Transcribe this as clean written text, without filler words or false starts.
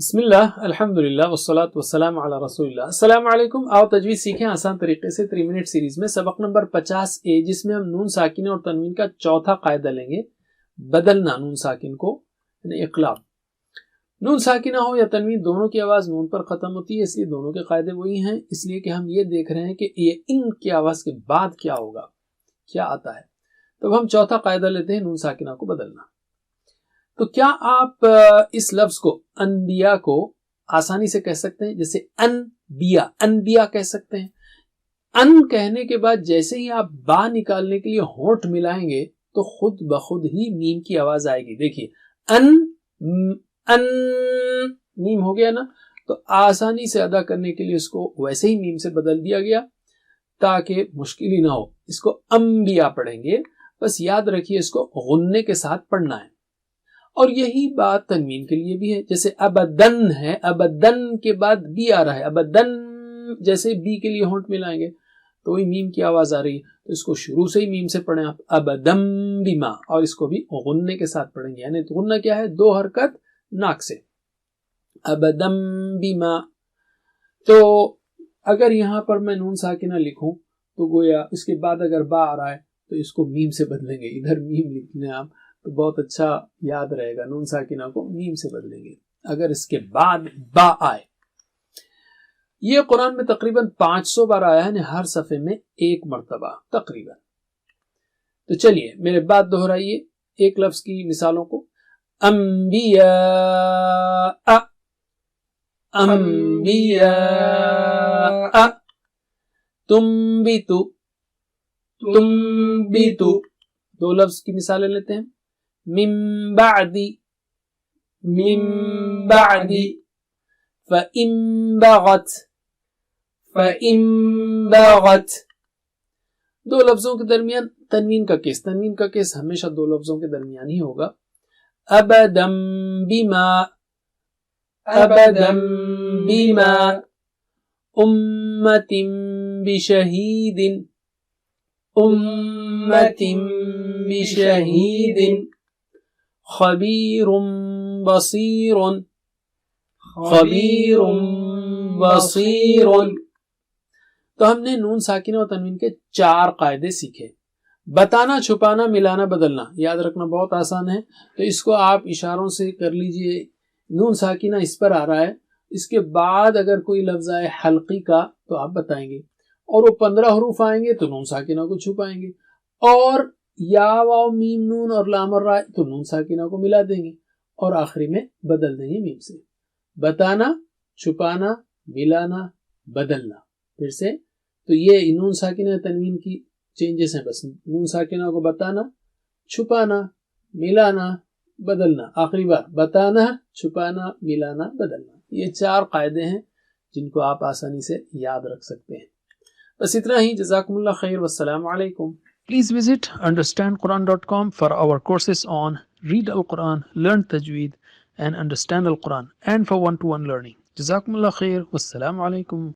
بسم اللہ الحمدللہ والصلاة والسلام علی رسول اللہ. السلام علیکم. آؤ تجوید سیکھیں آسان طریقے سے 3 منٹ سیریز میں. سبق نمبر 50A جس میں ہم نون ساکنہ اور تنوین کا چوتھا قاعدہ لیں گے، بدلنا نون ساکن کو، یعنی اقلاب. نون ساکنہ ہو یا تنوین دونوں کی آواز نون پر ختم ہوتی ہے، اس لیے دونوں کے قاعدے وہی ہیں. اس لیے کہ ہم یہ دیکھ رہے ہیں کہ یہ ان کی آواز کے بعد کیا ہوگا، کیا آتا ہے. تو ہم چوتھا قاعدہ لیتے ہیں نون ساکنہ کو بدلنا. تو کیا آپ اس لفظ کو انبیاء کو آسانی سے کہہ سکتے ہیں؟ جیسے انبیاء کہہ سکتے ہیں. ان کہنے کے بعد جیسے ہی آپ با نکالنے کے لیے ہونٹ ملائیں گے تو خود بخود ہی میم کی آواز آئے گی. دیکھیے ان میم ہو گیا نا. تو آسانی سے ادا کرنے کے لیے اس کو ویسے ہی میم سے بدل دیا گیا تاکہ مشکل ہی نہ ہو. اس کو انبیاء پڑھیں گے، بس یاد رکھیے اس کو غنے کے ساتھ پڑھنا ہے. اور یہی بات تنوین کے لیے بھی ہے. جیسے ابدن ہے، ابدن کے بعد بی آ رہا ہے. ابدن جیسے بی کے لیے ہونٹ ملائیں گے تو وہی میم کی آواز آ رہی ہے. تو اس کو شروع سے ہی میم سے پڑھیں آپ، ابدم بما، اور اس کو بھی غنے کے ساتھ پڑھیں گے. یعنی غنہ کیا ہے؟ 2 حرکت ناک سے، ابدم بما. تو اگر یہاں پر میں نون ساکنہ لکھوں تو گویا اس کے بعد اگر با آ رہا ہے تو اس کو میم سے بدلیں گے. ادھر میم لکھنے آپ تو بہت اچھا یاد رہے گا. نون ساکنہ کو میم سے بدلیں گے اگر اس کے بعد با آئے. یہ قرآن میں تقریباً 500 بار آیا ہے، ہر صفحے میں 1 مرتبہ تقریباً. تو چلیے میرے بعد دہرائیے ایک لفظ کی مثالوں کو. انبیاء، انبیاء، تنبتو، تنبتو. 2 لفظ کی مثالیں لیتے ہیں. من بعدی، من بعدی، فإن بغت، فإن بغت. 2 لفظوں کے درمیان تنوین کا کیس. تنوین کا کیس ہمیشہ 2 لفظوں کے درمیان ہی ہوگا. ابدم بما، ابدم بما، امت بشہید، امت بشہید، خبیر بصیر، خبیر بصیر. تو ہم نے نون ساکنہ اور تنوین کے 4 قاعدے سیکھے. بتانا، چھپانا، ملانا، بدلنا یاد رکھنا بہت آسان ہے. تو اس کو آپ اشاروں سے کر لیجئے. نون ساکنہ اس پر آ رہا ہے، اس کے بعد اگر کوئی لفظ آئے حلقی کا تو آپ بتائیں گے، اور وہ 15 حروف آئیں گے تو نون ساکنہ کو چھپائیں گے، اور یا واو میم نون اور لام اور را تو نون ساکنہ کو ملا دیں گے، اور آخری میں بدل دیں گے میم سے. بتانا، چھپانا، ملانا، بدلنا. پھر سے تو یہ نون ساکنہ تنوین کی چینجز ہیں. بس نون ساکنہ کو بتانا، چھپانا، ملانا، بدلنا. آخری بار بتانا، چھپانا، ملانا، بدلنا. یہ 4 قاعدے ہیں جن کو آپ آسانی سے یاد رکھ سکتے ہیں. بس اتنا ہی. جزاکم اللہ خیر والسلام علیکم. Please visit understandquran.com for our courses on Read Al-Quran, Learn Tajweed and Understand Al-Quran, and for one-to-one learning. Jazakumullah khair. Wassalamu alaikum.